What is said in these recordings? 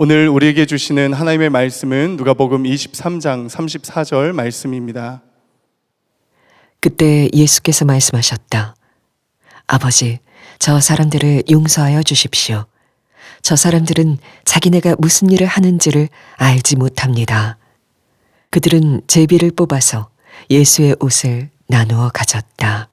오늘 우리에게 주시는 하나님의 말씀은 누가복음 23장 34절 말씀입니다. 그때 예수께서 말씀하셨다. 아버지, 저 사람들을 용서하여 주십시오. 저 사람들은 자기네가 무슨 일을 하는지를 알지 못합니다. 그들은 제비를 뽑아서 예수의 옷을 나누어 가졌다.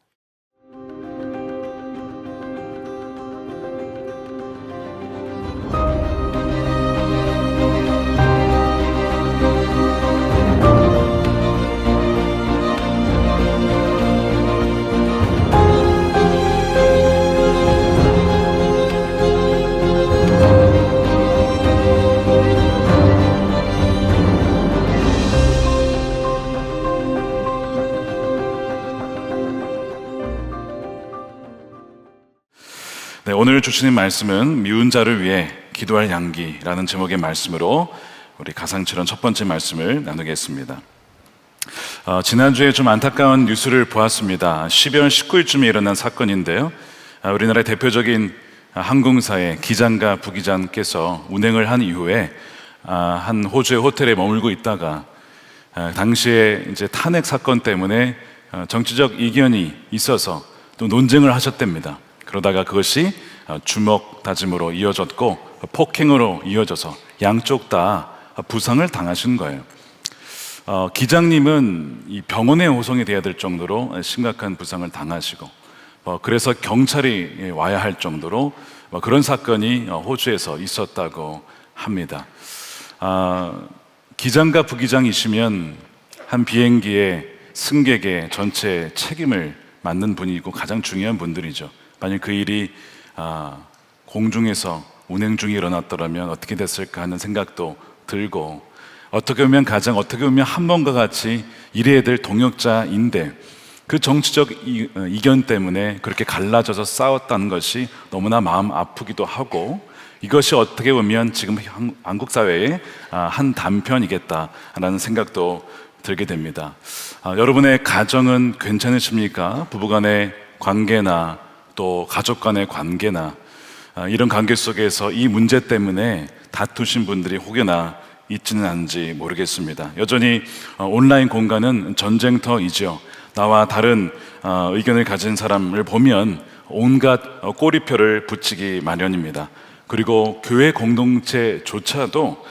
네, 오늘 주시는 말씀은 미운 자를 위해 기도할 양기라는 제목의 말씀으로 우리 가상칠언 첫 번째 말씀을 나누겠습니다. 지난주에 좀 안타까운 뉴스를 보았습니다. 12월 19일쯤에 일어난 사건인데요. 우리나라의 대표적인 항공사의 기장과 부기장께서 운행을 한 이후에 한 호주의 호텔에 머물고 있다가 당시에 이제 탄핵 사건 때문에 정치적 이견이 있어서 또 논쟁을 하셨답니다. 그러다가 그것이 주먹 다짐으로 이어졌고 폭행으로 이어져서 양쪽 다 부상을 당하신 거예요. 기장님은 이 병원에 호송이 돼야 될 정도로 심각한 부상을 당하시고 그래서 경찰이 와야 할 정도로 그런 사건이 호주에서 있었다고 합니다. 기장과 부기장이시면 한 비행기의 승객의 전체 책임을 맡는 분이고 가장 중요한 분들이죠. 만약 그 일이 공중에서 운행 중에 일어났더라면 어떻게 됐을까 하는 생각도 들고, 어떻게 보면 한 번과 같이 일해야 될 동역자인데 그 정치적 이견 때문에 그렇게 갈라져서 싸웠다는 것이 너무나 마음 아프기도 하고, 이것이 어떻게 보면 지금 한국 사회의 한 단편이겠다라는 생각도 들게 됩니다. 여러분의 가정은 괜찮으십니까? 부부간의 관계나 또 가족 간의 관계나 이런 관계 속에서 이 문제 때문에 다투신 분들이 혹여나 있지는 않은지 모르겠습니다. 여전히 온라인 공간은 전쟁터이죠. 나와 다른 의견을 가진 사람을 보면 온갖 꼬리표를 붙이기 마련입니다. 그리고 교회 공동체조차도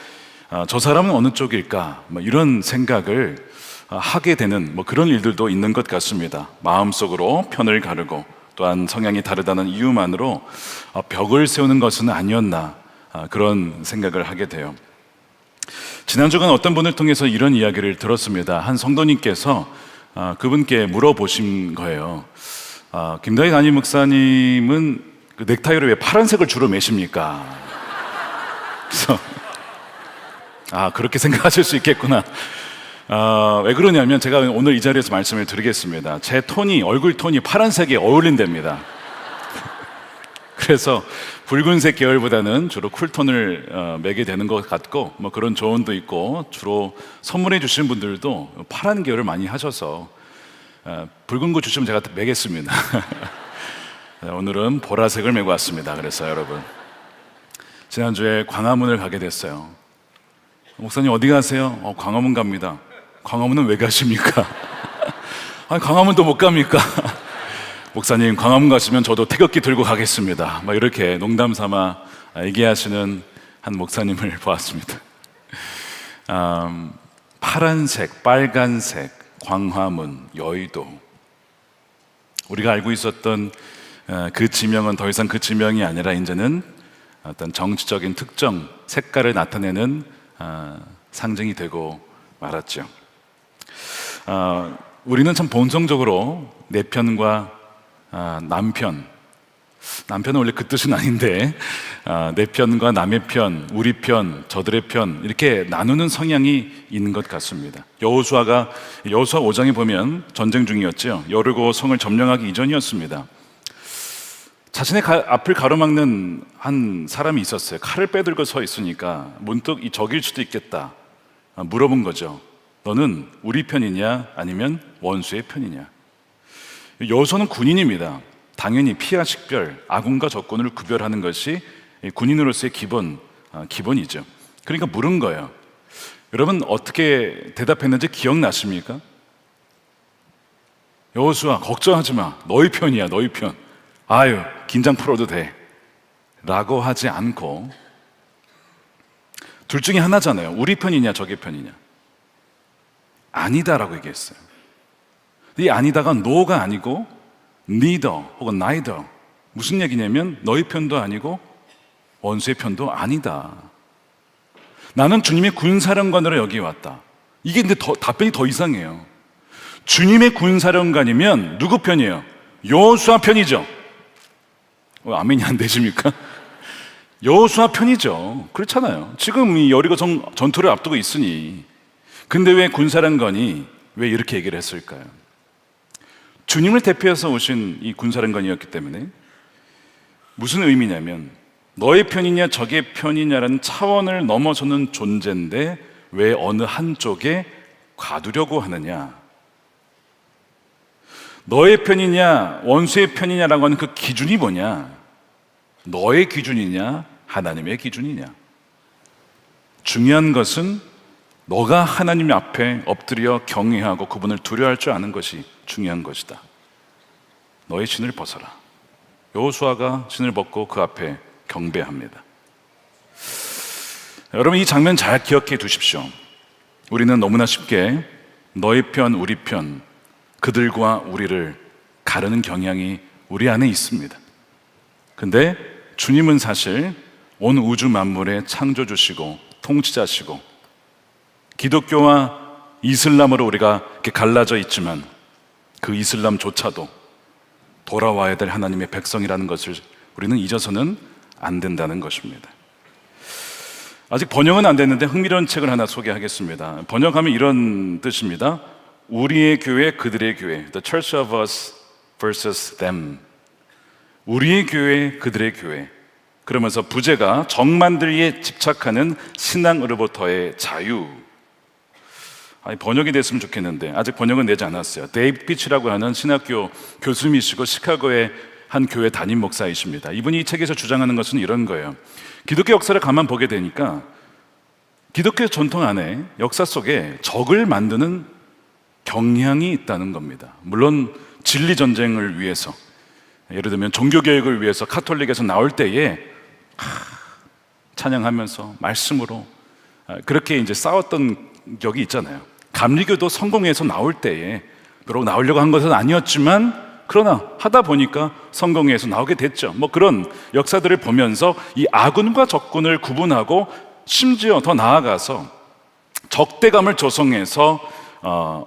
저 사람은 어느 쪽일까 이런 생각을 하게 되는 그런 일들도 있는 것 같습니다. 마음속으로 편을 가르고 또한 성향이 다르다는 이유만으로 벽을 세우는 것은 아니었나 그런 생각을 하게 돼요. 지난주간 어떤 분을 통해서 이런 이야기를 들었습니다. 한 성도님께서 그분께 물어보신 거예요. 김다희 담임 목사님은 그 넥타이를 왜 파란색을 주로 매십니까? 그래서 그렇게 생각하실 수 있겠구나. 왜 그러냐면 제가 오늘 이 자리에서 말씀을 드리겠습니다. 제 얼굴 톤이 파란색에 어울린답니다. 그래서 붉은색 계열보다는 주로 쿨톤을 매게 되는 것 같고 그런 조언도 있고, 주로 선물해 주신 분들도 파란 계열을 많이 하셔서 붉은 거 주시면 제가 매겠습니다. 오늘은 보라색을 메고 왔습니다. 그래서 여러분, 지난주에 광화문을 가게 됐어요. 목사님 어디 가세요? 광화문 갑니다. 광화문은 왜 가십니까? 아니, 광화문도 못 갑니까? 목사님 광화문 가시면 저도 태극기 들고 가겠습니다. 이렇게 농담 삼아 얘기하시는 한 목사님을 보았습니다. 파란색, 빨간색, 광화문, 여의도, 우리가 알고 있었던 그 지명은 더 이상 그 지명이 아니라 이제는 어떤 정치적인 특정 색깔을 나타내는 상징이 되고 말았죠. 우리는 참 본성적으로 내 편과 남편은 원래 그 뜻은 아닌데 내 편과 남의 편, 우리 편, 저들의 편 이렇게 나누는 성향이 있는 것 같습니다. 여호수아 5장에 보면 전쟁 중이었죠. 여리고 성을 점령하기 이전이었습니다. 자신의 앞을 가로막는 한 사람이 있었어요. 칼을 빼들고 서 있으니까 문득 이 적일 수도 있겠다 물어본 거죠. 너는 우리 편이냐 아니면 원수의 편이냐? 여호수아는 군인입니다. 당연히 피하 식별, 아군과 적군을 구별하는 것이 군인으로서의 기본이죠. 그러니까 물은 거예요. 여러분 어떻게 대답했는지 기억나십니까? 여호수아 걱정하지 마. 너희 편이야, 너희 편. 아유, 긴장 풀어도 돼. 라고 하지 않고 둘 중에 하나잖아요. 우리 편이냐 저기 편이냐. 아니다라고 얘기했어요. 이 아니다가 no가 아니고 neither 혹은 neither. 무슨 얘기냐면 너희 편도 아니고 원수의 편도 아니다. 나는 주님의 군사령관으로 여기 왔다. 이게 근데 답변이 더 이상해요. 주님의 군사령관이면 누구 편이에요? 여호수아 편이죠. 아멘이 안 되십니까? 여호수아 편이죠. 그렇잖아요. 지금 이 여리고 전투를 앞두고 있으니. 근데 왜 군사령관이 왜 이렇게 얘기를 했을까요? 주님을 대표해서 오신 이 군사령관이었기 때문에 무슨 의미냐면 너의 편이냐 적의 편이냐라는 차원을 넘어서는 존재인데 왜 어느 한쪽에 가두려고 하느냐. 너의 편이냐 원수의 편이냐라고 하는 그 기준이 뭐냐. 너의 기준이냐 하나님의 기준이냐. 중요한 것은 너가 하나님 앞에 엎드려 경외하고 그분을 두려워할 줄 아는 것이 중요한 것이다. 너의 신을 벗어라. 여호수아가 신을 벗고 그 앞에 경배합니다. 여러분 이 장면 잘 기억해 두십시오. 우리는 너무나 쉽게 너의 편, 우리 편, 그들과 우리를 가르는 경향이 우리 안에 있습니다. 근데 주님은 사실 온 우주 만물의 창조주시고 통치자시고 기독교와 이슬람으로 우리가 이렇게 갈라져 있지만 그 이슬람조차도 돌아와야 될 하나님의 백성이라는 것을 우리는 잊어서는 안 된다는 것입니다. 아직 번역은 안 됐는데 흥미로운 책을 하나 소개하겠습니다. 번역하면 이런 뜻입니다. 우리의 교회, 그들의 교회. The Church of Us versus Them. 우리의 교회, 그들의 교회. 그러면서 부제가 정만들이에 집착하는 신앙으로부터의 자유. 번역이 됐으면 좋겠는데 아직 번역은 내지 않았어요. 데이브 피치라고 하는 신학교 교수님이시고 시카고의 한 교회 담임 목사이십니다. 이분이 이 책에서 주장하는 것은 이런 거예요. 기독교 역사를 가만 보게 되니까 기독교 전통 안에 역사 속에 적을 만드는 경향이 있다는 겁니다. 물론 진리 전쟁을 위해서, 예를 들면 종교개혁을 위해서 카톨릭에서 나올 때에 찬양하면서 말씀으로 그렇게 이제 싸웠던 적이 있잖아요. 감리교도 성공해서 나올 때에 비록 나오려고 한 것은 아니었지만 그러나 하다 보니까 성공해서 나오게 됐죠. 뭐 그런 역사들을 보면서 이 아군과 적군을 구분하고 심지어 더 나아가서 적대감을 조성해서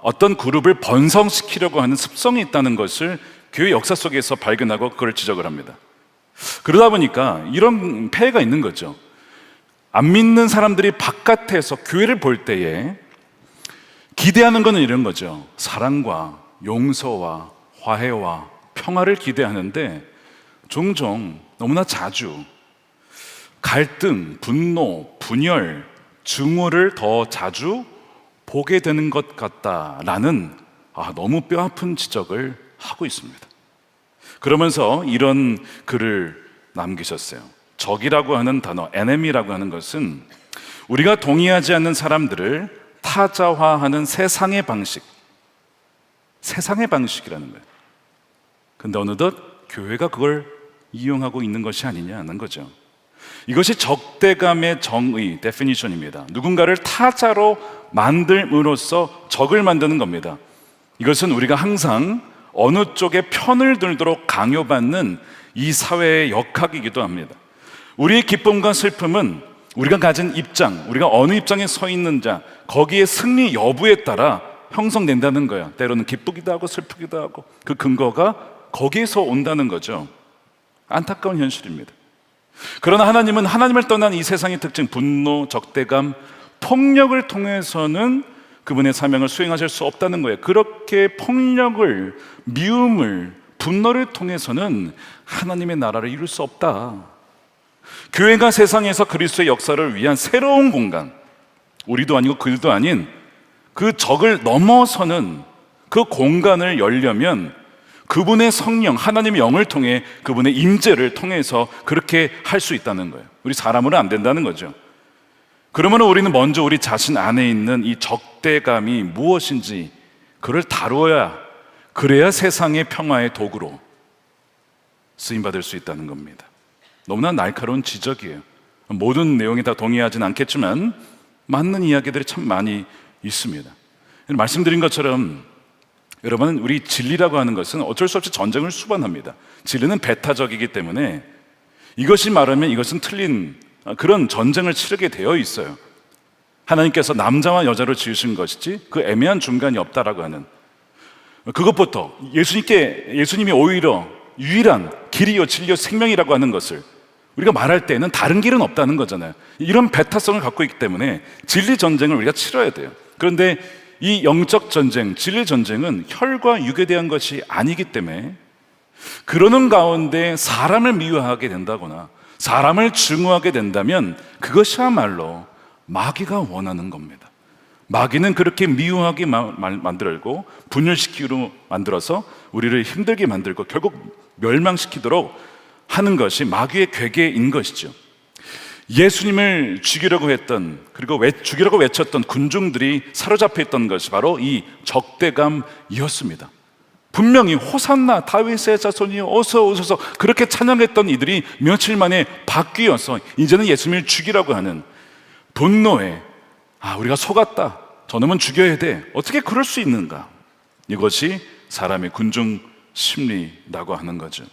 어떤 그룹을 번성시키려고 하는 습성이 있다는 것을 교회 역사 속에서 발견하고 그걸 지적을 합니다. 그러다 보니까 이런 폐해가 있는 거죠. 안 믿는 사람들이 바깥에서 교회를 볼 때에 기대하는 것은 이런 거죠. 사랑과 용서와 화해와 평화를 기대하는데 종종 너무나 자주 갈등, 분노, 분열, 증오를 더 자주 보게 되는 것 같다라는 너무 뼈아픈 지적을 하고 있습니다. 그러면서 이런 글을 남기셨어요. 적이라고 하는 단어, enemy라고 하는 것은 우리가 동의하지 않는 사람들을 타자화하는 세상의 방식이라는 거예요. 근데 어느덧 교회가 그걸 이용하고 있는 것이 아니냐는 거죠. 이것이 적대감의 정의, definition입니다. 누군가를 타자로 만들므로써 적을 만드는 겁니다. 이것은 우리가 항상 어느 쪽에 편을 들도록 강요받는 이 사회의 역학이기도 합니다. 우리의 기쁨과 슬픔은 우리가 가진 입장, 우리가 어느 입장에 서 있는 자, 거기에 승리 여부에 따라 형성된다는 거예요. 때로는 기쁘기도 하고 슬프기도 하고 그 근거가 거기에서 온다는 거죠. 안타까운 현실입니다. 그러나 하나님은 하나님을 떠난 이 세상의 특징, 분노, 적대감, 폭력을 통해서는 그분의 사명을 수행하실 수 없다는 거예요. 그렇게 폭력을, 미움을, 분노를 통해서는 하나님의 나라를 이룰 수 없다. 교회가 세상에서 그리스도의 역사를 위한 새로운 공간, 우리도 아니고 그들도 아닌 그 적을 넘어서는 그 공간을 열려면 그분의 성령, 하나님의 영을 통해 그분의 임재를 통해서 그렇게 할 수 있다는 거예요. 우리 사람으로는 안 된다는 거죠. 그러면 우리는 먼저 우리 자신 안에 있는 이 적대감이 무엇인지 그를 다루어야, 그래야 세상의 평화의 도구로 쓰임받을 수 있다는 겁니다. 너무나 날카로운 지적이에요. 모든 내용에 다 동의하진 않겠지만 맞는 이야기들이 참 많이 있습니다. 말씀드린 것처럼 여러분, 우리 진리라고 하는 것은 어쩔 수 없이 전쟁을 수반합니다. 진리는 배타적이기 때문에 이것이 말하면 이것은 틀린 그런 전쟁을 치르게 되어 있어요. 하나님께서 남자와 여자로 지으신 것이지 그 애매한 중간이 없다라고 하는 그것부터 예수님이 오히려 유일한 길이요 진리요 생명이라고 하는 것을 우리가 말할 때는 다른 길은 없다는 거잖아요. 이런 배타성을 갖고 있기 때문에 진리 전쟁을 우리가 치러야 돼요. 그런데 이 영적 전쟁, 진리 전쟁은 혈과 육에 대한 것이 아니기 때문에 그러는 가운데 사람을 미워하게 된다거나 사람을 증오하게 된다면 그것이야말로 마귀가 원하는 겁니다. 마귀는 그렇게 미워하게 만들고 분열시키기로 만들어서 우리를 힘들게 만들고 결국 멸망시키도록 하는 것이 마귀의 괴계인 것이죠. 예수님을 죽이려고 했던, 그리고 죽이려고 외쳤던 군중들이 사로잡혀 있던 것이 바로 이 적대감이었습니다. 분명히 호산나 다윗의 자손이여 어서 오소서 그렇게 찬양했던 이들이 며칠 만에 바뀌어서 이제는 예수님을 죽이라고 하는 분노에 우리가 속았다, 저놈은 죽여야 돼, 어떻게 그럴 수 있는가, 이것이 사람의 군중 심리라고 하는 거죠.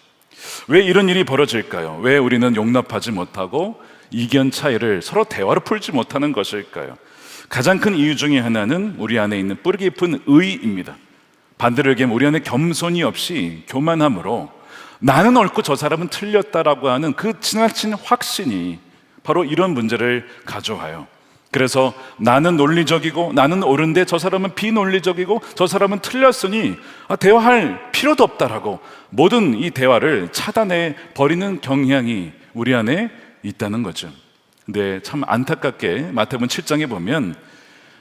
왜 이런 일이 벌어질까요? 왜 우리는 용납하지 못하고 이견 차이를 서로 대화로 풀지 못하는 것일까요? 가장 큰 이유 중에 하나는 우리 안에 있는 뿌리 깊은 의입니다. 반대로 얘기하면 우리 안에 겸손이 없이 교만함으로 나는 옳고 저 사람은 틀렸다라고 하는 그 지나친 확신이 바로 이런 문제를 가져와요. 그래서 나는 논리적이고 나는 옳은데 저 사람은 비논리적이고 저 사람은 틀렸으니 대화할 필요도 없다라고 모든 이 대화를 차단해 버리는 경향이 우리 안에 있다는 거죠. 근데 참 안타깝게 마태복음 7장에 보면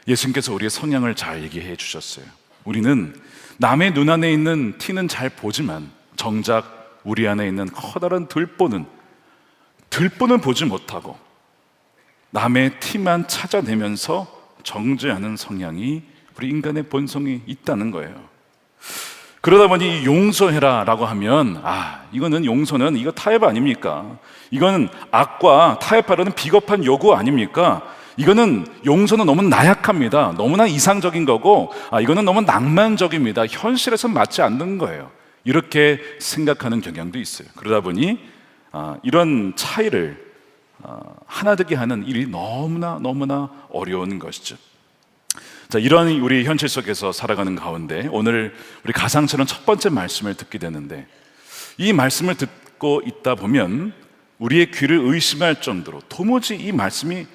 예수님께서 우리의 성향을 잘 얘기해 주셨어요. 우리는 남의 눈 안에 있는 티는 잘 보지만 정작 우리 안에 있는 커다란 들보는 보지 못하고 남의 티만 찾아내면서 정죄하는 성향이 우리 인간의 본성이 있다는 거예요. 그러다 보니 용서해라 라고 하면 이거는 용서는 이거 타협 아닙니까? 이거는 악과 타협하려는 비겁한 요구 아닙니까? 이거는 용서는 너무 나약합니다. 너무나 이상적인 거고 이거는 너무 낭만적입니다. 현실에서 맞지 않는 거예요. 이렇게 생각하는 경향도 있어요. 그러다 보니 이런 차이를 하나 되게 하는 일이 너무나 어려운 것이죠. 자, 이런 우리 현실 속에서 살아가는 가운데 오늘 우리 가상처럼 첫 번째 말씀을 듣게 되는데 이 말씀을 듣고 있다 보면 우리의 귀를 의심할 정도로 도무지 이 말씀이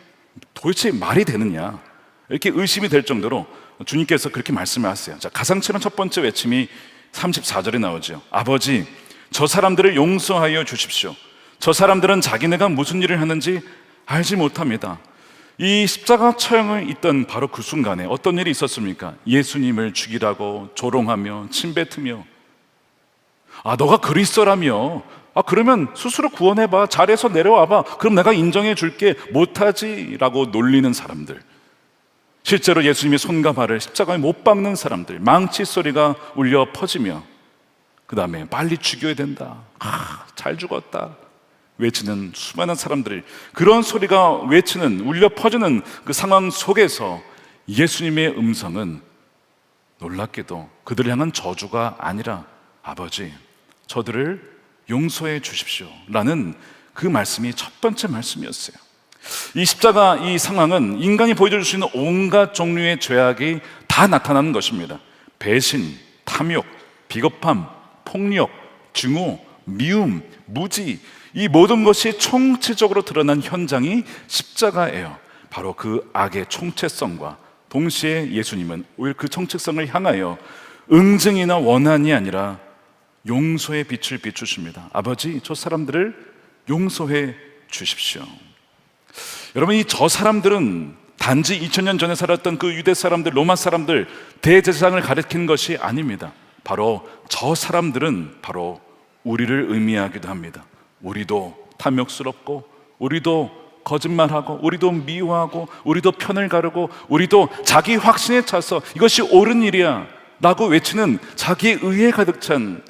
도대체 말이 되느냐 이렇게 의심이 될 정도로 주님께서 그렇게 말씀하세요. 자, 가상처럼 첫 번째 외침이 34절에 나오죠. 아버지, 저 사람들을 용서하여 주십시오. 저 사람들은 자기네가 무슨 일을 하는지 알지 못합니다. 이 십자가 처형에 있던 바로 그 순간에 어떤 일이 있었습니까? 예수님을 죽이라고 조롱하며 침뱉으며 너가 그리스도라며 그러면 스스로 구원해봐, 잘해서 내려와봐, 그럼 내가 인정해 줄게, 못하지 라고 놀리는 사람들, 실제로 예수님의 손과 발을 십자가에 못 박는 사람들, 망치 소리가 울려 퍼지며 그 다음에 빨리 죽여야 된다, 잘 죽었다 외치는 수많은 사람들이, 그런 소리가 외치는, 울려 퍼지는 그 상황 속에서 예수님의 음성은 놀랍게도 그들을 향한 저주가 아니라 아버지, 저들을 용서해 주십시오 라는 그 말씀이 첫 번째 말씀이었어요. 이 십자가 이 상황은 인간이 보여줄 수 있는 온갖 종류의 죄악이 다 나타나는 것입니다. 배신, 탐욕, 비겁함, 폭력, 증오, 미움, 무지, 이 모든 것이 총체적으로 드러난 현장이 십자가예요. 바로 그 악의 총체성과 동시에 예수님은 오히려 그 총체성을 향하여 응징이나 원한이 아니라 용서의 빛을 비추십니다. 아버지, 저 사람들을 용서해 주십시오. 여러분, 이 저 사람들은 단지 2000년 전에 살았던 그 유대 사람들, 로마 사람들, 대제사장을 가리키는 것이 아닙니다. 바로 저 사람들은 바로 우리를 의미하기도 합니다. 우리도 탐욕스럽고 우리도 거짓말하고 우리도 미워하고 우리도 편을 가르고 우리도 자기 확신에 차서 이것이 옳은 일이야 라고 외치는 자기 의에 가득 찬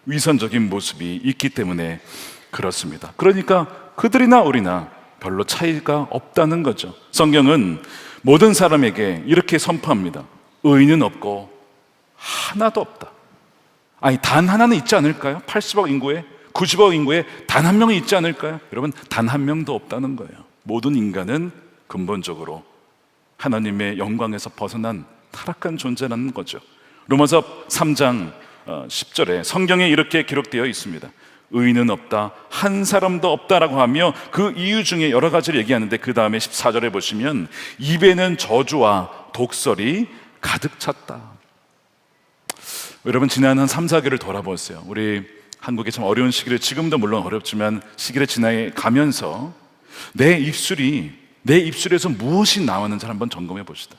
위선적인 모습이 있기 때문에 그렇습니다. 그러니까 그들이나 우리나 별로 차이가 없다는 거죠. 성경은 모든 사람에게 이렇게 선포합니다. 의인은 없고 하나도 없다. 아니, 단 하나는 있지 않을까요? 80억 인구에 90억 인구에 단 한 명이 있지 않을까요? 여러분, 단 한 명도 없다는 거예요. 모든 인간은 근본적으로 하나님의 영광에서 벗어난 타락한 존재라는 거죠. 로마서 3장 10절에 성경에 이렇게 기록되어 있습니다. 의인은 없다, 한 사람도 없다라고 하며 그 이유 중에 여러 가지를 얘기하는데 그 다음에 14절에 보시면 입에는 저주와 독설이 가득 찼다. 여러분, 지난 한 3, 4개를 돌아보세요. 우리 한국이 참 어려운 시기를, 지금도 물론 어렵지만 시기를 지나게 가면서 내 입술에서 무엇이 나왔는지 한번 점검해 봅시다.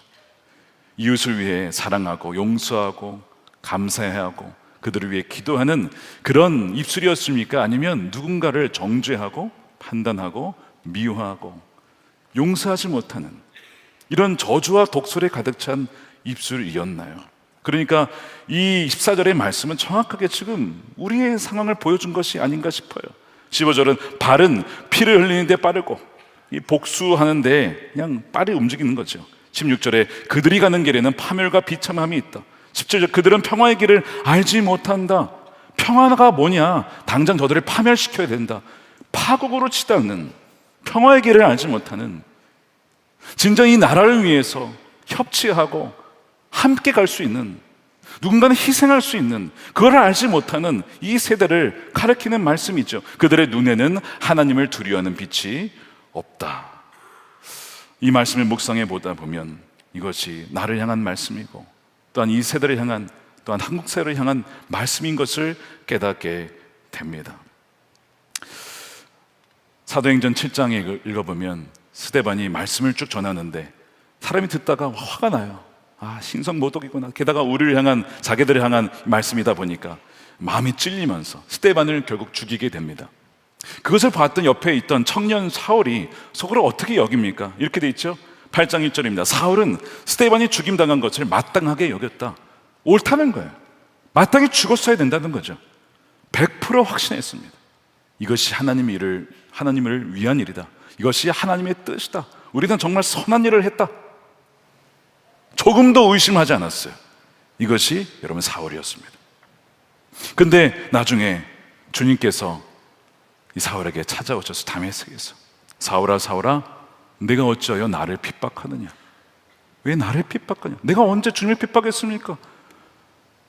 이웃을 위해 사랑하고 용서하고 감사해야 하고 그들을 위해 기도하는 그런 입술이었습니까? 아니면 누군가를 정죄하고 판단하고 미워하고 용서하지 못하는 이런 저주와 독설에 가득 찬 입술이었나요? 그러니까 이 14절의 말씀은 정확하게 지금 우리의 상황을 보여준 것이 아닌가 싶어요. 15절은 발은 피를 흘리는데 빠르고 이 복수하는데 그냥 빨리 움직이는 거죠. 16절에 그들이 가는 길에는 파멸과 비참함이 있다. 17절 그들은 평화의 길을 알지 못한다. 평화가 뭐냐? 당장 저들을 파멸시켜야 된다. 파국으로 치닫는 평화의 길을 알지 못하는, 진정 이 나라를 위해서 협치하고 함께 갈 수 있는, 누군가는 희생할 수 있는 그걸 알지 못하는 이 세대를 가리키는 말씀이죠. 그들의 눈에는 하나님을 두려워하는 빛이 없다. 이 말씀을 묵상해 보다 보면 이것이 나를 향한 말씀이고 또한 이 세대를 향한, 또한 한국 사회를 향한 말씀인 것을 깨닫게 됩니다. 사도행전 7장에 읽어보면 스데반이 말씀을 쭉 전하는데 사람이 듣다가 화가 나요. 아, 신성모독이구나. 게다가 우리를 향한, 자기들을 향한 말씀이다 보니까 마음이 찔리면서 스데반을 결국 죽이게 됩니다. 그것을 봤던 옆에 있던 청년 사울이 속으로 어떻게 여깁니까? 이렇게 돼 있죠. 8장 1절입니다. 사울은 스데반이 죽임당한 것을 마땅하게 여겼다. 옳다는 거예요. 마땅히 죽었어야 된다는 거죠. 100% 확신했습니다. 이것이 하나님을 위한 일이다. 이것이 하나님의 뜻이다. 우리는 정말 선한 일을 했다. 조금도 의심하지 않았어요. 이것이 여러분 사울이었습니다. 근데 나중에 주님께서 이 사울에게 찾아오셔서 다메섹에서 사울아 사울아 내가 어찌하여 나를 핍박하느냐? 왜 나를 핍박하냐? 내가 언제 주님을 핍박했습니까?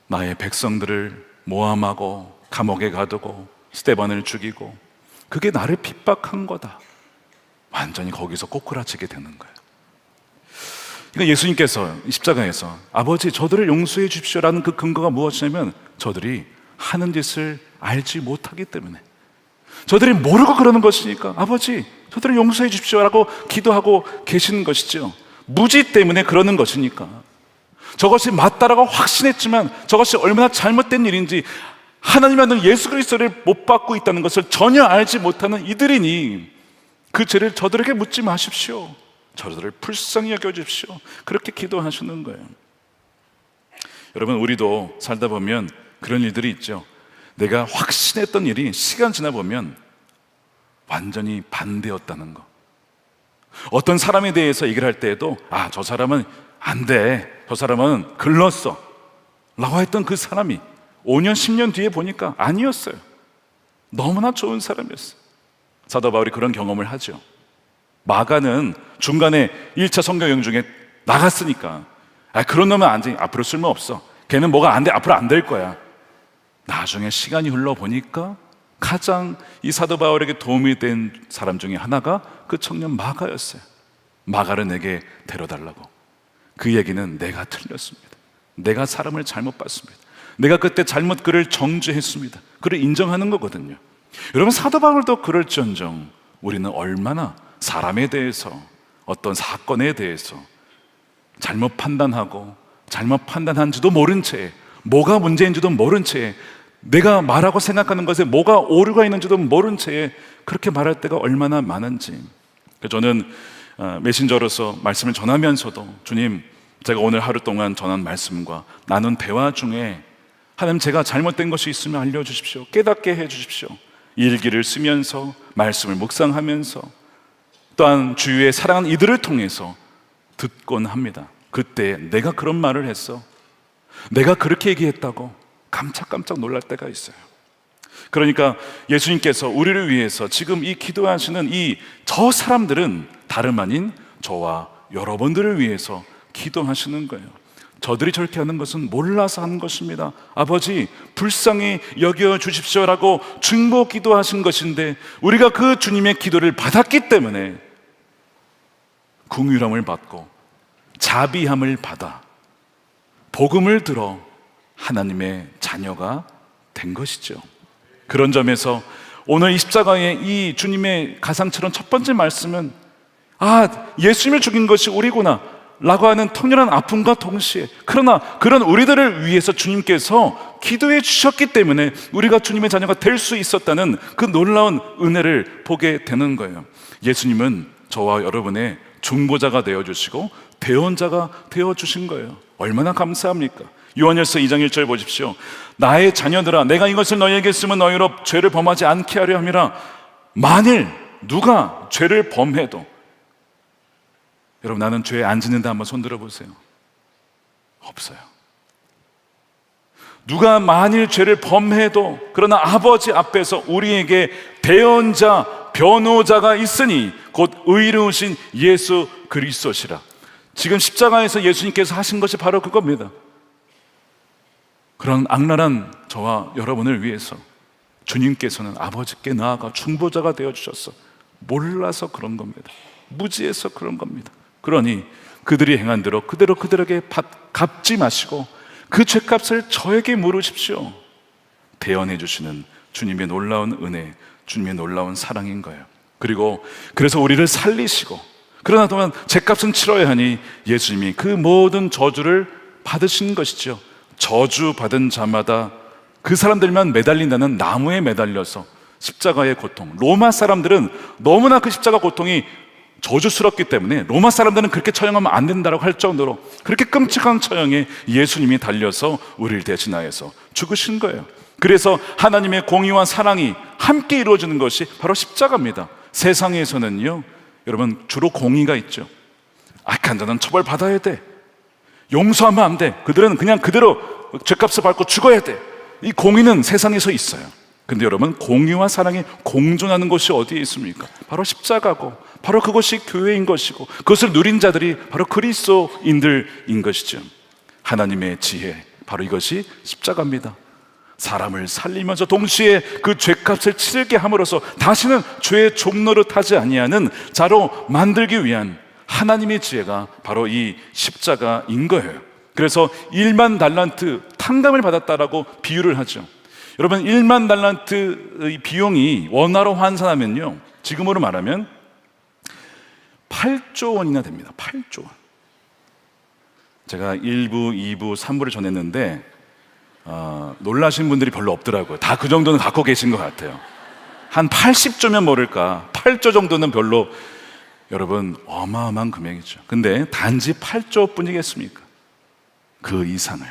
나의 백성들을 모함하고 감옥에 가두고 스데반을 죽이고 그게 나를 핍박한 거다. 완전히 거기서 꼬꾸라치게 되는 거예요. 그러니까 예수님께서 십자가에서 아버지 저들을 용서해 주십시오라는 그 근거가 무엇이냐면 저들이 하는 짓을 알지 못하기 때문에, 저들이 모르고 그러는 것이니까 아버지 저들을 용서해 주십시오라고 기도하고 계시는 것이죠. 무지 때문에 그러는 것이니까. 저것이 맞다라고 확신했지만 저것이 얼마나 잘못된 일인지, 하나님의 아들 예수 그리스도를 못 받고 있다는 것을 전혀 알지 못하는 이들이니 그 죄를 저들에게 묻지 마십시오. 저들을 불쌍히 여겨주십시오. 그렇게 기도하시는 거예요. 여러분, 우리도 살다 보면 그런 일들이 있죠. 내가 확신했던 일이 시간 지나 보면 완전히 반대였다는 거. 어떤 사람에 대해서 얘기를 할 때에도 아, 저 사람은 안 돼, 저 사람은 글렀어 라고 했던 그 사람이 5년 10년 뒤에 보니까 아니었어요. 너무나 좋은 사람이었어요. 사도 바울이 그런 경험을 하죠. 마가는 중간에 1차 성경여행 중에 나갔으니까 아, 그런 놈은 안 돼, 앞으로 쓸모없어, 걔는 뭐가 안 돼, 앞으로 안 될 거야. 나중에 시간이 흘러보니까 가장 이 사도 바울에게 도움이 된 사람 중에 하나가 그 청년 마가였어요. 마가를 내게 데려달라고. 그 얘기는 내가 틀렸습니다. 내가 사람을 잘못 봤습니다. 내가 그때 잘못 그를 정죄했습니다. 그를 인정하는 거거든요. 여러분, 사도 바울도 그럴지언정 우리는 얼마나 사람에 대해서, 어떤 사건에 대해서 잘못 판단하고 잘못 판단한지도 모른 채, 뭐가 문제인지도 모른 채, 내가 말하고 생각하는 것에 뭐가 오류가 있는지도 모른 채 그렇게 말할 때가 얼마나 많은지. 저는 메신저로서 말씀을 전하면서도 주님, 제가 오늘 하루 동안 전한 말씀과 나눈 대화 중에 하나님, 제가 잘못된 것이 있으면 알려주십시오. 깨닫게 해주십시오. 일기를 쓰면서 말씀을 묵상하면서 또한 주위의 사랑하는 이들을 통해서 듣곤 합니다. 그때 내가 그런 말을 했어, 내가 그렇게 얘기했다고 깜짝깜짝 놀랄 때가 있어요. 그러니까 예수님께서 우리를 위해서 지금 이 기도하시는 저 사람들은 다름 아닌 저와 여러분들을 위해서 기도하시는 거예요. 저들이 저렇게 하는 것은 몰라서 하는 것입니다. 아버지, 불쌍히 여겨 주십시오라고 중보 기도하신 것인데, 우리가 그 주님의 기도를 받았기 때문에 긍휼함을 받고 자비함을 받아 복음을 들어 하나님의 자녀가 된 것이죠. 그런 점에서 오늘 이 십자가의 이 주님의 가상처럼 첫 번째 말씀은 예수님을 죽인 것이 우리구나 라고 하는 통렬한 아픔과 동시에, 그러나 그런 우리들을 위해서 주님께서 기도해 주셨기 때문에 우리가 주님의 자녀가 될 수 있었다는 그 놀라운 은혜를 보게 되는 거예요. 예수님은 저와 여러분의 중보자가 되어주시고 대언자가 되어주신 거예요. 얼마나 감사합니까? 요한일서 2장 1절 보십시오. 나의 자녀들아, 내가 이것을 너희에게 쓰면 너희로 죄를 범하지 않게 하려 함이라. 만일 누가 죄를 범해도, 여러분, 나는 죄에 안 짓는다 한번 손들어 보세요. 없어요. 누가 만일 죄를 범해도, 그러나 아버지 앞에서 우리에게 대언자, 변호자가 있으니 곧 의로우신 예수 그리스도시라. 지금 십자가에서 예수님께서 하신 것이 바로 그겁니다. 그런 악랄한 저와 여러분을 위해서 주님께서는 아버지께 나아가 중보자가 되어주셨어. 몰라서 그런 겁니다. 무지해서 그런 겁니다. 그러니 그들이 행한 대로 그대로 그들에게 갚지 마시고 그 죄값을 저에게 물으십시오. 대언해 주시는 주님의 놀라운 은혜, 주님의 놀라운 사랑인 거예요. 그리고 그래서 우리를 살리시고, 그러나 또한 죄값은 치러야 하니 예수님이 그 모든 저주를 받으신 것이죠. 저주받은 자마다 그 사람들만 매달린다는 나무에 매달려서 십자가의 고통, 로마 사람들은 너무나 그 십자가 고통이 저주스럽기 때문에 로마 사람들은 그렇게 처형하면 안 된다고 할 정도로 그렇게 끔찍한 처형에 예수님이 달려서 우리를 대신하여서 죽으신 거예요. 그래서 하나님의 공의와 사랑이 함께 이루어지는 것이 바로 십자가입니다. 세상에서는요, 여러분, 주로 공의가 있죠. 악한 자는 처벌받아야 돼, 용서하면 안 돼, 그들은 그냥 그대로 죄값을 받고 죽어야 돼. 이 공의는 세상에서 있어요. 근데 여러분, 공의와 사랑이 공존하는 곳이 어디에 있습니까? 바로 십자가고, 바로 그것이 교회인 것이고, 그것을 누린 자들이 바로 그리스도인들인 것이죠. 하나님의 지혜, 바로 이것이 십자가입니다. 사람을 살리면서 동시에 그 죄값을 치르게 함으로써 다시는 죄의 종노릇하지 아니하는 자로 만들기 위한 하나님의 지혜가 바로 이 십자가인 거예요. 그래서 1만 달란트 탕감을 받았다라고 비유를 하죠. 여러분, 1만 달란트 비용이 원화로 환산하면요, 지금으로 말하면 8조 원이나 됩니다. 8조 원. 제가 1부, 2부, 3부를 전했는데 놀라신 분들이 별로 없더라고요. 다 그 정도는 갖고 계신 것 같아요. 한 80조면 모를까, 8조 정도는 별로, 여러분, 어마어마한 금액이죠. 근데 단지 8조 뿐이겠습니까? 그 이상을,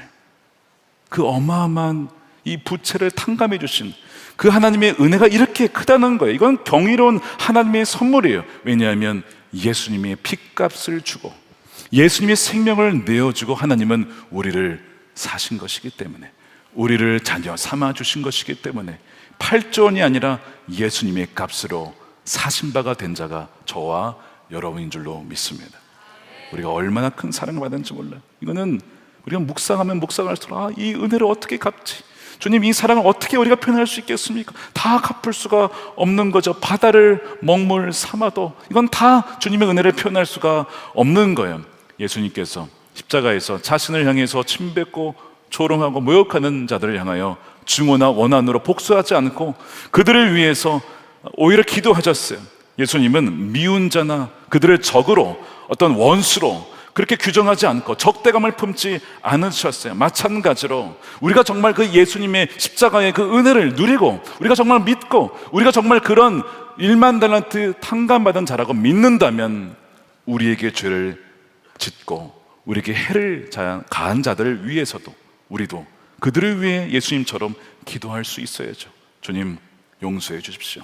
그 어마어마한 이 부채를 탕감해 주신 그 하나님의 은혜가 이렇게 크다는 거예요. 이건 경이로운 하나님의 선물이에요. 왜냐하면 예수님의 피값을 주고 예수님의 생명을 내어주고 하나님은 우리를 사신 것이기 때문에, 우리를 자녀 삼아 주신 것이기 때문에 8조 원이 아니라 예수님의 값으로 사신 바가 된 자가 저와 여러분인 줄로 믿습니다. 우리가 얼마나 큰 사랑을 받았는지 몰라요. 이거는 우리가 묵상하면 묵상할수록 이 은혜를 어떻게 갚지? 주님, 이 사랑을 어떻게 우리가 표현할 수 있겠습니까? 다 갚을 수가 없는 거죠. 바다를 먹물 삼아도 이건 다 주님의 은혜를 표현할 수가 없는 거예요. 예수님께서 십자가에서 자신을 향해서 침뱉고 조롱하고 모욕하는 자들을 향하여 증오나 원한으로 복수하지 않고 그들을 위해서 오히려 기도하셨어요. 예수님은 미운 자나 그들을 적으로, 어떤 원수로 그렇게 규정하지 않고 적대감을 품지 않으셨어요. 마찬가지로 우리가 정말 그 예수님의 십자가의 그 은혜를 누리고, 우리가 정말 믿고, 우리가 정말 그런 1만 달란트 탕감받은 자라고 믿는다면 우리에게 죄를 짓고 우리에게 해를 가한 자들을 위해서도 우리도 그들을 위해 예수님처럼 기도할 수 있어야죠. 주님, 용서해 주십시오.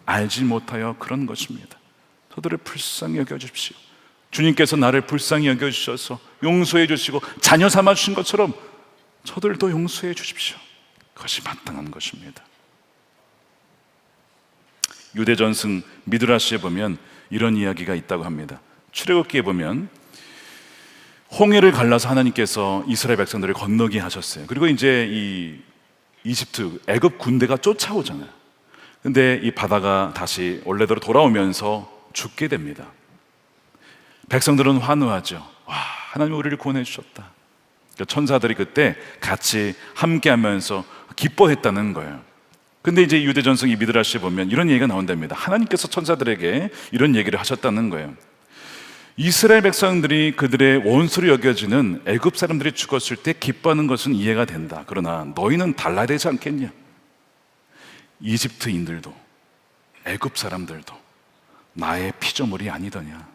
알지 못하여 그런 것입니다. 저들을 불쌍히 여겨주십시오. 주님께서 나를 불쌍히 여겨주셔서 용서해 주시고 자녀 삼아 주신 것처럼 저들도 용서해 주십시오. 그것이 마땅한 것입니다. 유대 전승 미드라시에 보면 이런 이야기가 있다고 합니다. 출애굽기에 보면 홍해를 갈라서 하나님께서 이스라엘 백성들을 건너게 하셨어요. 그리고 이제 이 이집트 애굽 군대가 쫓아오잖아요. 근데 이 바다가 다시 원래대로 돌아오면서 죽게 됩니다. 백성들은 환호하죠. 와, 하나님 우리를 구원해 주셨다. 천사들이 그때 같이 함께하면서 기뻐했다는 거예요. 근데 이제 유대 전승 이 미드라시에 보면 이런 얘기가 나온답니다. 하나님께서 천사들에게 이런 얘기를 하셨다는 거예요. 이스라엘 백성들이 그들의 원수로 여겨지는 애굽 사람들이 죽었을 때 기뻐하는 것은 이해가 된다. 그러나 너희는 달라야 되지 않겠냐? 이집트인들도 애굽 사람들도 나의 피조물이 아니더냐?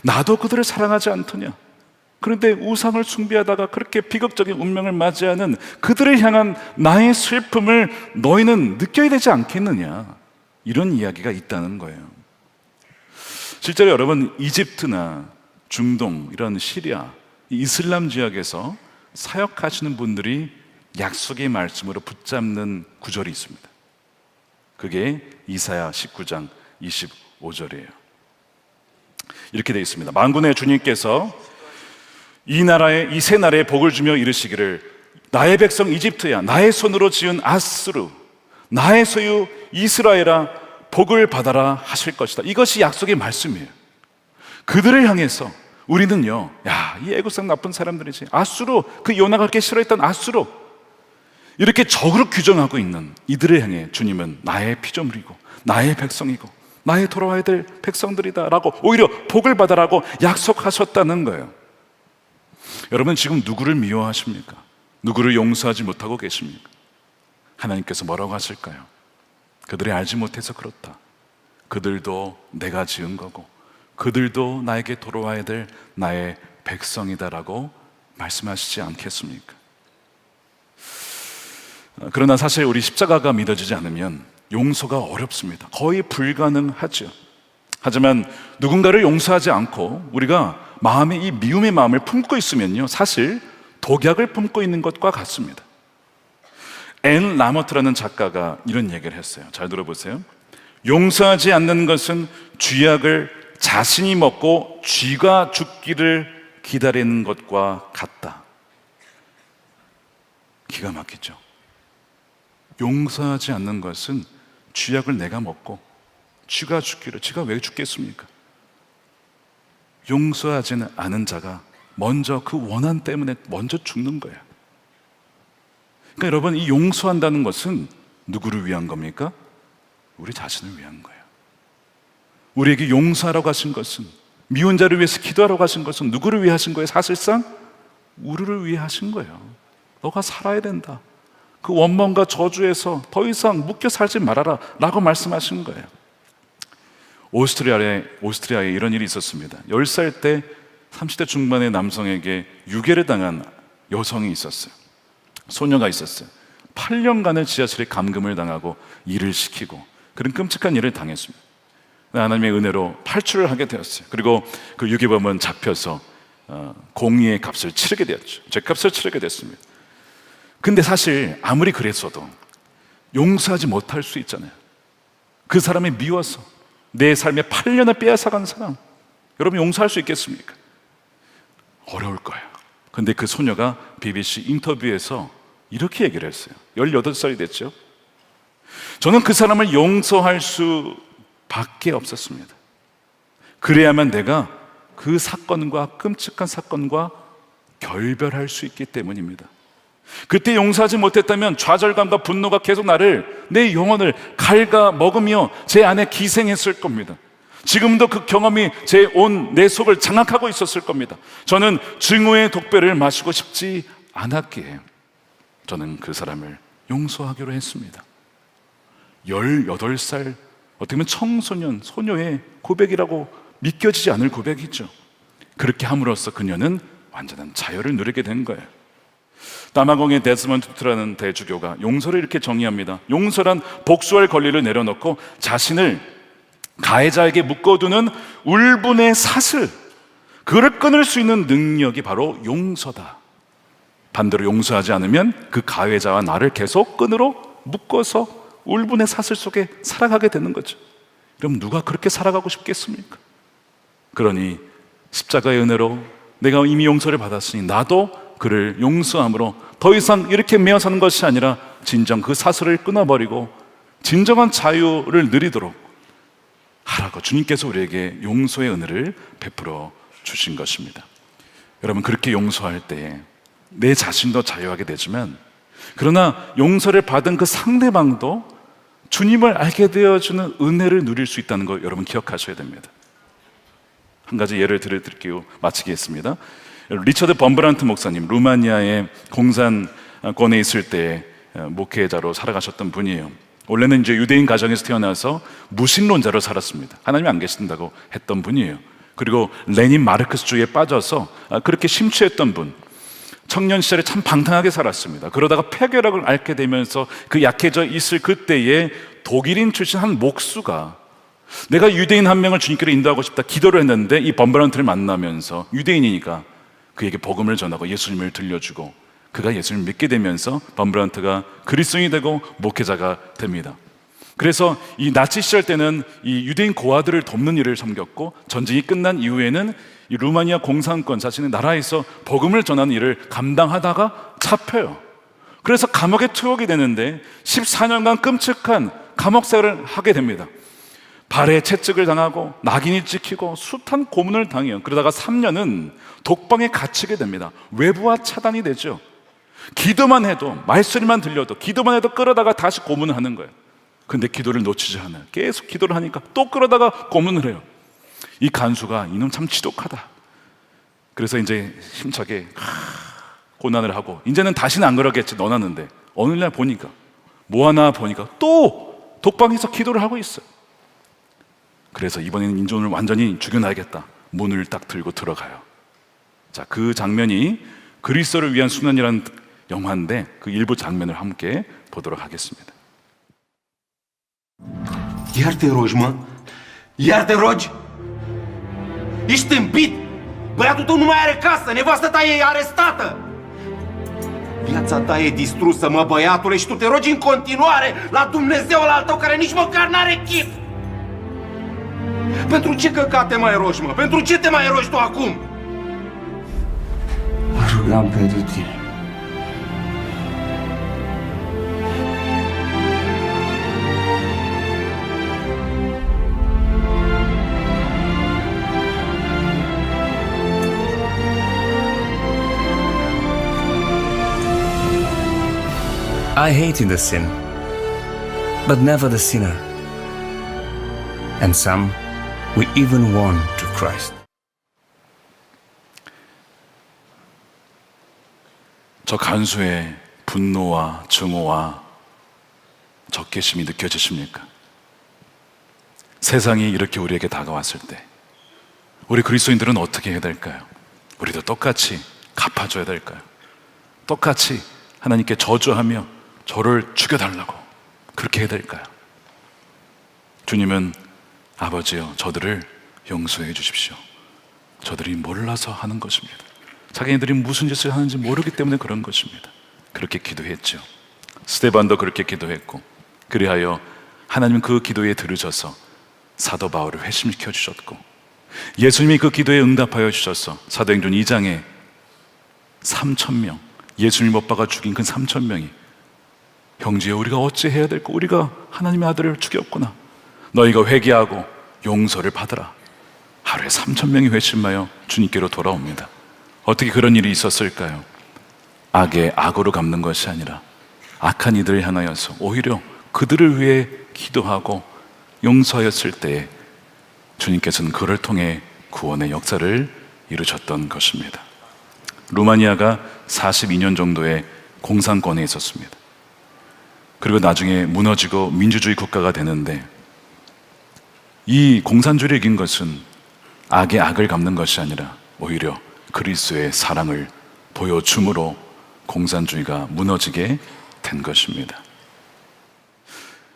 나도 그들을 사랑하지 않더냐? 그런데 우상을 숭배하다가 그렇게 비극적인 운명을 맞이하는 그들을 향한 나의 슬픔을 너희는 느껴야 되지 않겠느냐? 이런 이야기가 있다는 거예요. 실제로 여러분, 이집트나 중동, 이런 시리아, 이슬람 지역에서 사역하시는 분들이 약속의 말씀으로 붙잡는 구절이 있습니다. 그게 이사야 19장 25절이에요. 이렇게 되어 있습니다. 만군의 주님께서 이 세 나라에 복을 주며 이르시기를 나의 백성 이집트야, 나의 손으로 지은 아수르, 나의 소유 이스라엘아, 복을 받아라 하실 것이다. 이것이 약속의 말씀이에요. 그들을 향해서 우리는요, 야, 이 애국상 나쁜 사람들이지, 아수르, 그 요나가 그렇게 싫어했던 아수르, 이렇게 적으로 규정하고 있는 이들을 향해 주님은 나의 피조물이고 나의 백성이고 나의 돌아와야 될 백성들이다 라고 오히려 복을 받아라고 약속하셨다는 거예요. 여러분, 지금 누구를 미워하십니까? 누구를 용서하지 못하고 계십니까? 하나님께서 뭐라고 하실까요? 그들이 알지 못해서 그렇다. 그들도 내가 지은 거고 그들도 나에게 돌아와야 될 나의 백성이다라고 말씀하시지 않겠습니까? 그러나 사실 우리 십자가가 믿어지지 않으면 용서가 어렵습니다. 거의 불가능하죠. 하지만 누군가를 용서하지 않고 우리가 마음에 이 미움의 마음을 품고 있으면요, 사실 독약을 품고 있는 것과 같습니다. 앤 라머트라는 작가가 이런 얘기를 했어요. 잘 들어보세요. 용서하지 않는 것은 쥐약을 자신이 먹고 쥐가 죽기를 기다리는 것과 같다. 기가 막히죠. 용서하지 않는 것은 쥐약을 내가 먹고 쥐가 죽기를, 쥐가 왜 죽겠습니까? 용서하지는 않은 자가 먼저 그 원한 때문에 먼저 죽는 거예요. 그러니까 여러분, 이 용서한다는 것은 누구를 위한 겁니까? 우리 자신을 위한 거예요. 우리에게 용서하라고 하신 것은, 미운 자를 위해서 기도하라고 하신 것은 누구를 위해 하신 거예요? 사실상 우리를 위해 하신 거예요. 너가 살아야 된다. 그 원망과 저주에서 더 이상 묶여 살지 말아라 라고 말씀하신 거예요. 오스트리아에 이런 일이 있었습니다. 10살 때 30대 중반의 남성에게 유괴를 당한 여성이 있었어요. 소녀가 있었어요. 8년간을 지하철에 감금을 당하고 일을 시키고 그런 끔찍한 일을 당했습니다. 하나님의 은혜로 탈출을 하게 되었어요. 그리고 그 유괴범은 잡혀서 공의의 값을 치르게 되었죠. 죄값을 치르게 됐습니다. 근데 사실 아무리 그랬어도 용서하지 못할 수 있잖아요. 그 사람이 미워서 내 삶의 8년을 빼앗아간 사람, 여러분 용서할 수 있겠습니까? 어려울 거예요. 근데 그 소녀가 BBC 인터뷰에서 이렇게 얘기를 했어요. 18살이 됐죠. 저는 그 사람을 용서할 수밖에 없었습니다. 그래야만 내가 그 사건과, 끔찍한 사건과 결별할 수 있기 때문입니다. 그때 용서하지 못했다면 좌절감과 분노가 계속 내 영혼을 갉아먹으며 제 안에 기생했을 겁니다. 지금도 그 경험이 내 속을 장악하고 있었을 겁니다. 저는 증오의 독배를 마시고 싶지 않았기에 저는 그 사람을 용서하기로 했습니다. 18살 어떻게 보면 청소년, 소녀의 고백이라고 믿겨지지 않을 고백이죠. 그렇게 함으로써 그녀는 완전한 자유를 누리게 된 거예요. 남아공의 데스먼드 투투라는 대주교가 용서를 이렇게 정의합니다. 용서란 복수할 권리를 내려놓고 자신을 가해자에게 묶어두는 울분의 사슬, 그를 끊을 수 있는 능력이 바로 용서다. 반대로 용서하지 않으면 그 가해자와 나를 계속 끈으로 묶어서 울분의 사슬 속에 살아가게 되는 거죠. 그럼 누가 그렇게 살아가고 싶겠습니까? 그러니 십자가의 은혜로 내가 이미 용서를 받았으니 나도 그를 용서함으로 더 이상 이렇게 매어 사는 것이 아니라 진정 그 사슬을 끊어버리고 진정한 자유를 누리도록 하라고 주님께서 우리에게 용서의 은혜를 베풀어 주신 것입니다. 여러분, 그렇게 용서할 때에 내 자신도 자유하게 되지만, 그러나 용서를 받은 그 상대방도 주님을 알게 되어주는 은혜를 누릴 수 있다는 걸 여러분 기억하셔야 됩니다. 한 가지 예를 들어드릴게요. 마치겠습니다. 리처드 범브란트 목사님, 루마니아의 공산권에 있을 때 목회자로 살아가셨던 분이에요. 원래는 이제 유대인 가정에서 태어나서 무신론자로 살았습니다. 하나님이 안 계신다고 했던 분이에요. 그리고 레닌 마르크스주의에 빠져서 그렇게 심취했던 분, 청년 시절에 참 방탕하게 살았습니다. 그러다가 폐결핵을 앓게 되면서 그 약해져 있을 그때에 독일인 출신 한 목수가 내가 유대인 한 명을 주님께로 인도하고 싶다 기도를 했는데, 이 범브란트를 만나면서 유대인이니까 그에게 복음을 전하고 예수님을 들려주고 그가 예수님을 믿게 되면서 범브란트가 그리스도인이 되고 목회자가 됩니다. 그래서 이 나치 시절 때는 이 유대인 고아들을 돕는 일을 섬겼고, 전쟁이 끝난 이후에는 이 루마니아 공산권 자신의 나라에서 복음을 전하는 일을 감당하다가 잡혀요. 그래서 감옥에 투옥이 되는데 14년간 끔찍한 감옥 생활을 하게 됩니다. 발에 채찍을 당하고 낙인이 찍히고 숱한 고문을 당해요. 그러다가 3년은 독방에 갇히게 됩니다. 외부와 차단이 되죠. 기도만 해도, 말소리만 들려도, 기도만 해도 끌어다가 다시 고문을 하는 거예요. 근데 기도를 놓치지 않아요. 계속 기도를 하니까 또 끌어다가 고문을 해요. 이 간수가 이놈 참 지독하다. 그래서 이제 힘차게 고난을 하고, 이제는 다시는 안 그러겠지 넣어놨는데, 어느 날 보니까 뭐 하나 보니까 또 독방에서 기도를 하고 있어요. 그래서 이번에는 인종을 완전히 죽여놔야겠다. 문을 딱 들고 들어가요. 자, 그 장면이 그리스도를 위한 순환이라는 영화인데 그 일부 장면을 함께 보도록 하겠습니다. Iar te rogi, mă? Iar te rogi? Ești tâmpit? Băiatul tău nu mai are casă, nevastă ta e arestată. Viața ta e distrusă, mă, băiatule, și tu te rogi în continuare la Dumnezeul al tău care nici măcar n-are chip. Pentru ce căcate mai rogi, mă? Pentru ce te mai rogi tu acum? Mă rugam pentru tine. I hated the sin, but never the sinner. And some we even won to Christ. 저 간수의 분노와 증오와 적개심이 느껴지십니까? 세상이 이렇게 우리에게 다가왔을 때 우리 그리스도인들은 어떻게 해야 될까요? 우리도 똑같이 갚아줘야 될까요? 똑같이 하나님께 저주하며 저를 죽여달라고 그렇게 해야 될까요? 주님은 아버지여, 저들을 용서해 주십시오. 저들이 몰라서 하는 것입니다. 자기네들이 무슨 짓을 하는지 모르기 때문에 그런 것입니다. 그렇게 기도했죠. 스데반도 그렇게 기도했고, 그리하여 하나님은 그 기도에 들으셔서 사도 바울을 회심시켜 주셨고, 예수님이 그 기도에 응답하여 주셔서 사도행전 2장에 3,000명, 예수님 못 박아 죽인 그 3,000명이 형제여, 우리가 어찌 해야 될까? 우리가 하나님의 아들을 죽였구나. 너희가 회개하고 용서를 받으라. 하루에 3,000명이 회심하여 주님께로 돌아옵니다. 어떻게 그런 일이 있었을까요? 악에 악으로 갚는 것이 아니라 악한 이들을 향하여서 오히려 그들을 위해 기도하고 용서하였을 때에 주님께서는 그를 통해 구원의 역사를 이루셨던 것입니다. 루마니아가 42년 정도의 공산권에 있었습니다. 그리고 나중에 무너지고 민주주의 국가가 되는데 이 공산주의를 이긴 것은 악의 악을 갚는 것이 아니라 오히려 그리스도의 사랑을 보여줌으로 공산주의가 무너지게 된 것입니다.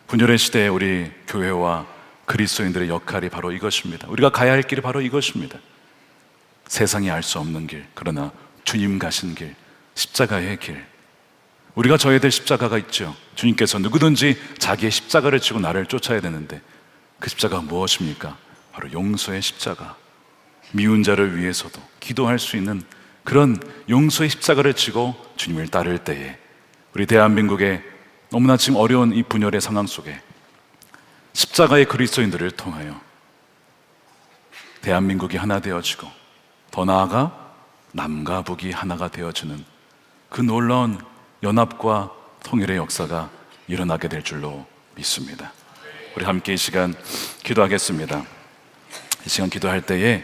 분열의 시대에 우리 교회와 그리스도인들의 역할이 바로 이것입니다. 우리가 가야 할 길이 바로 이것입니다. 세상이 알 수 없는 길, 그러나 주님 가신 길, 십자가의 길. 우리가 져야 될 십자가가 있죠. 주님께서 누구든지 자기의 십자가를 지고 나를 쫓아야 되는데 그 십자가가 무엇입니까? 바로 용서의 십자가. 미운 자를 위해서도 기도할 수 있는 그런 용서의 십자가를 지고 주님을 따를 때에 우리 대한민국의 너무나 지금 어려운 이 분열의 상황 속에 십자가의 그리스도인들을 통하여 대한민국이 하나 되어지고 더 나아가 남과 북이 하나가 되어지는 그 놀라운 연합과 통일의 역사가 일어나게 될 줄로 믿습니다. 우리 함께 이 시간 기도하겠습니다. 이 시간 기도할 때에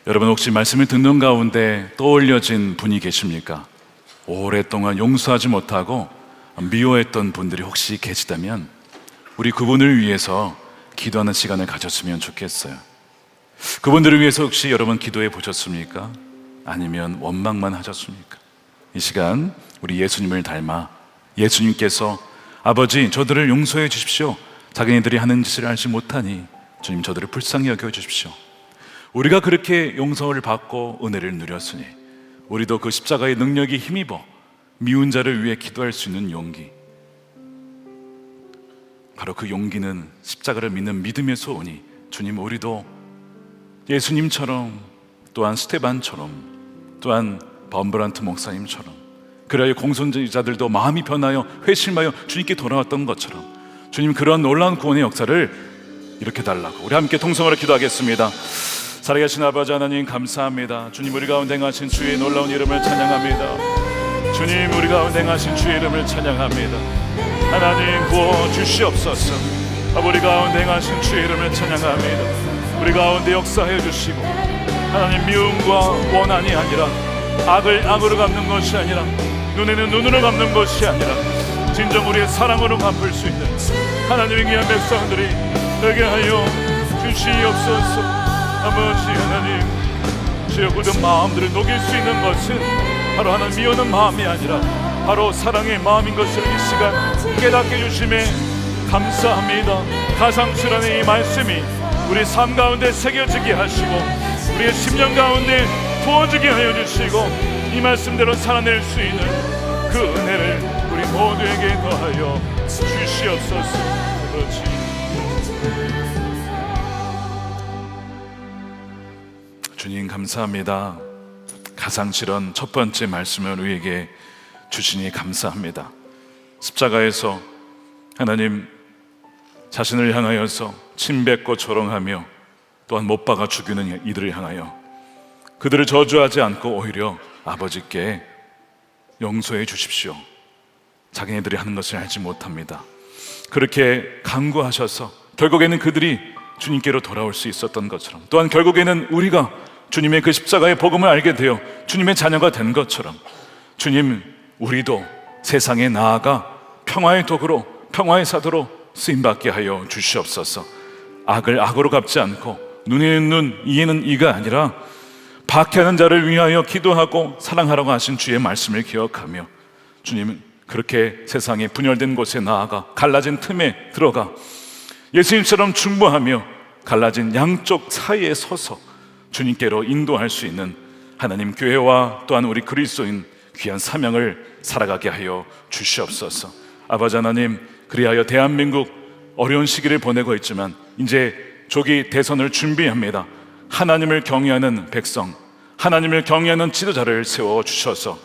여러분 혹시 말씀을 듣는 가운데 떠올려진 분이 계십니까? 오랫동안 용서하지 못하고 미워했던 분들이 혹시 계시다면 우리 그분을 위해서 기도하는 시간을 가졌으면 좋겠어요. 그분들을 위해서 혹시 여러분 기도해 보셨습니까? 아니면 원망만 하셨습니까? 이 시간 우리 예수님을 닮아 예수님께서 아버지 저들을 용서해 주십시오. 자기네들이 하는 짓을 알지 못하니 주님 저들을 불쌍히 여겨 주십시오. 우리가 그렇게 용서를 받고 은혜를 누렸으니 우리도 그 십자가의 능력이 힘입어 미운 자를 위해 기도할 수 있는 용기, 바로 그 용기는 십자가를 믿는 믿음에서 오니 주님 우리도 예수님처럼 또한 스테반처럼 또한 범브란트 목사님처럼 그래야 공산주의자들도 마음이 변하여 회심하여 주님께 돌아왔던 것처럼 주님 그런 놀라운 구원의 역사를 일으켜달라고 우리 함께 통성으로 기도하겠습니다. 살아계신 아버지 하나님 감사합니다. 주님 우리 가운데 행하신 주의 놀라운 이름을 찬양합니다. 주님 우리 가운데 행하신 주의 이름을 찬양합니다. 하나님 구워 주시옵소서. 우리 가운데 행하신 주의 이름을 찬양합니다. 우리 가운데 역사해 주시고 하나님 미움과 원한이 아니라 악을 악으로 갚는 것이 아니라 눈에는 눈으로 갚는 것이 아니라 진정 우리의 사랑으로 갚을 수 있는 하나님의 귀한 백성들이 되게 하여 주시옵소서. 아버지 하나님 주여 굳은 마음들을 녹일 수 있는 것은 바로 하나님 미워하는 마음이 아니라 바로 사랑의 마음인 것을 이 시간 깨닫게 해주심에 감사합니다. 가상실현의 이 말씀이 우리 삶 가운데 새겨지게 하시고 우리의 심령 가운데 부어지게 하여 주시고 이 말씀대로 살아낼 수 있는 그 은혜를 우리 모두에게 더하여 주시옵소서. 그렇지. 주님 감사합니다. 가상실현 첫 번째 말씀을 우리에게 주시니 감사합니다. 십자가에서 하나님 자신을 향하여서 침뱉고 조롱하며 또한 못 박아 죽이는 이들을 향하여 그들을 저주하지 않고 오히려 아버지께 용서해 주십시오. 자기네들이 하는 것을 알지 못합니다. 그렇게 간구하셔서 결국에는 그들이 주님께로 돌아올 수 있었던 것처럼 또한 결국에는 우리가 주님의 그 십자가의 복음을 알게 되어 주님의 자녀가 된 것처럼 주님 우리도 세상에 나아가 평화의 도구로 평화의 사도로 쓰임받게 하여 주시옵소서. 악을 악으로 갚지 않고 눈에는 눈 이에는 이가 아니라 박해하는 자를 위하여 기도하고 사랑하라고 하신 주의 말씀을 기억하며 주님은 그렇게 세상에 분열된 곳에 나아가 갈라진 틈에 들어가 예수님처럼 중보하며 갈라진 양쪽 사이에 서서 주님께로 인도할 수 있는 하나님 교회와 또한 우리 그리스도인 귀한 사명을 살아가게 하여 주시옵소서. 아버지 하나님 그리하여 대한민국 어려운 시기를 보내고 있지만 이제 조기 대선을 준비합니다. 하나님을 경외하는 백성, 하나님을 경외하는 지도자를 세워주셔서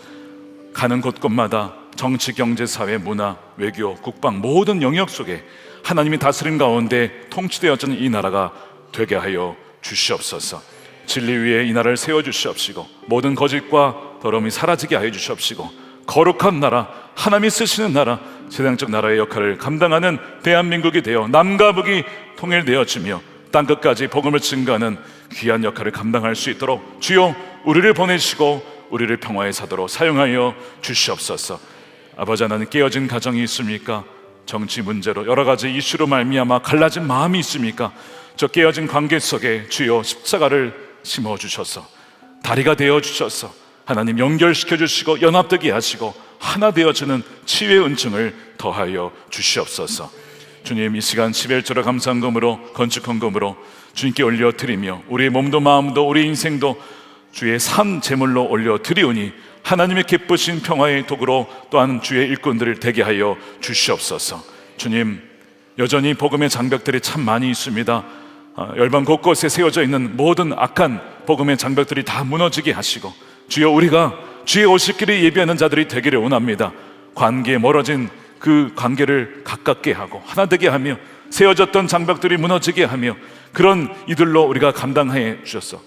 가는 곳곳마다 정치, 경제, 사회, 문화, 외교, 국방 모든 영역 속에 하나님이 다스림 가운데 통치되어지는 이 나라가 되게 하여 주시옵소서. 진리 위에 이 나라를 세워주시옵시고 모든 거짓과 더러움이 사라지게 하여 주시옵시고 거룩한 나라, 하나님이 쓰시는 나라, 세상적 나라의 역할을 감당하는 대한민국이 되어 남과 북이 통일되어지며 땅끝까지 복음을 증거하는 귀한 역할을 감당할 수 있도록 주여 우리를 보내시고 우리를 평화의 사도로 사용하여 주시옵소서. 아버지 하나님 깨어진 가정이 있습니까? 정치 문제로 여러 가지 이슈로 말미암아 갈라진 마음이 있습니까? 저 깨어진 관계 속에 주여 십자가를 심어주셔서 다리가 되어주셔서 하나님 연결시켜 주시고 연합되게 하시고 하나 되어지는 치유의 은총을 더하여 주시옵소서. 주님, 이 시간 11조라 감사헌금으로 건축헌금으로 주님께 올려드리며 우리의 몸도 마음도 우리 인생도 주의 산 제물로 올려드리오니 하나님의 기쁘신 평화의 도구로 또한 주의 일꾼들을 되게 하여 주시옵소서. 주님, 여전히 복음의 장벽들이 참 많이 있습니다. 열방 곳곳에 세워져 있는 모든 악한 복음의 장벽들이 다 무너지게 하시고 주여, 우리가 주의 오실 길을 예비하는 자들이 되기를 원합니다. 관계에 멀어진 그 관계를 가깝게 하고 하나 되게 하며 세워졌던 장벽들이 무너지게 하며 그런 이들로 우리가 감당해 주셨어.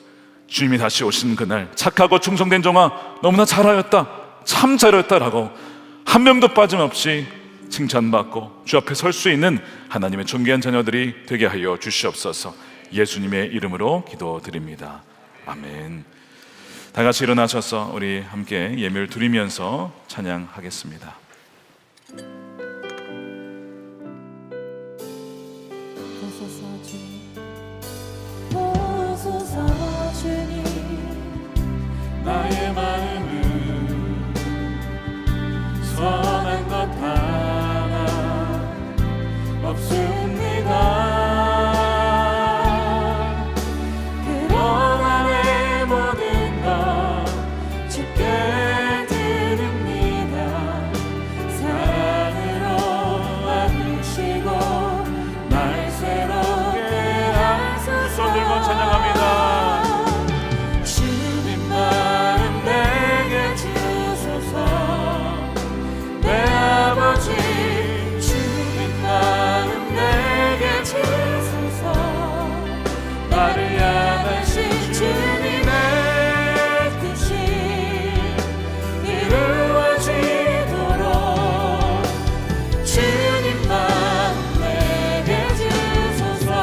주님이 다시 오신 그날 착하고 충성된 종아 너무나 잘하였다, 참 잘하였다라고 한 명도 빠짐없이 칭찬받고 주 앞에 설 수 있는 하나님의 존귀한 자녀들이 되게 하여 주시옵소서. 예수님의 이름으로 기도드립니다. 아멘. 다 같이 일어나셔서 우리 함께 예배를 드리면서 찬양하겠습니다. 보소서 주님, 나의 마음은 선한 것 하나 없습니다. 그러나 내 모든 것 주께 드립니다. 사랑으로 안으시고 날 새롭게 하소서. 손 들고 찬양합니다. 주님 마음 내게 주소서. 내 아버지 주님 마음 내게 주소서. 나를 향하신 주님의 뜻이 이루어지도록 주님 마음 내게 주소서.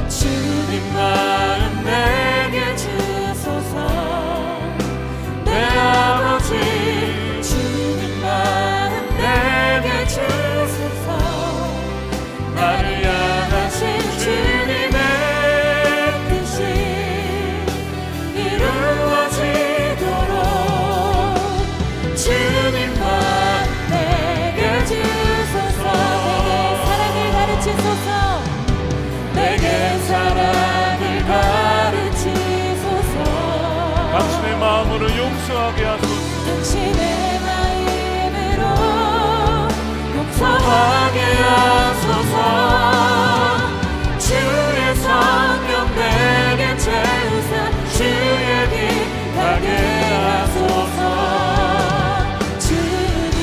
주님 마음 내게 주소서. 내 아버지 주님 마음 내게 주소서. 나를 향하신 주님의 뜻이 이루어지도록 주님 마음 내게 주소서. 내게 사랑을 가르치소서. 당신의 마음으로 용서하게 하소서. 당신의 마음으로 용서하게 하소서. 주의 성령 내게 채우사 주의 길 가게 하소서. 주님,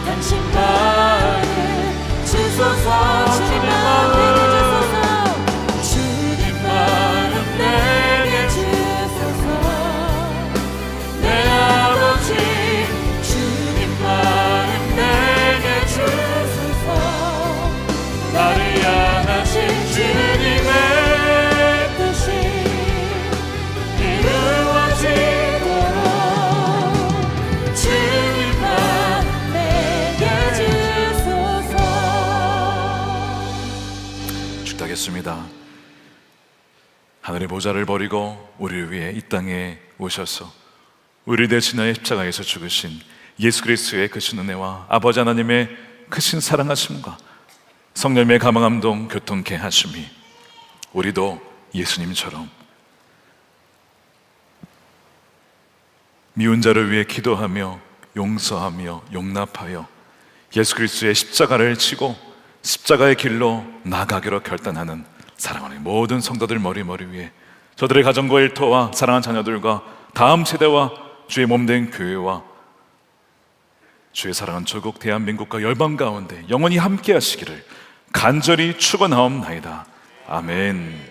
당신 마음 주소서. 주님 마음 내게 주소서. 주님 마음 내게 주소서. 내 아버지 주님 마음 내게 주소서. 나를 향하신 주님의 뜻이 이루어지도록 주님 마음 내게 주소서. 축도하겠습니다. 하늘의 보좌를 버리고 우리를 위해 이 땅에 오셔서 우리 대신하여 십자가에서 죽으신 예수 그리스도의 크신 은혜와 아버지 하나님의 크신 사랑하심과 성령의 감화감동 교통케 하심이 우리도 예수님처럼 미운 자를 위해 기도하며 용서하며 용납하여 예수 그리스도의 십자가를 치고 십자가의 길로 나가기로 결단하는 사랑하는 모든 성도들 머리 위에 저들의 가정과 일터와 사랑하는 자녀들과 다음 세대와 주의 몸된 교회와 주의 사랑한 조국 대한민국과 열방 가운데 영원히 함께 하시기를 간절히 축원하옵나이다. 아멘.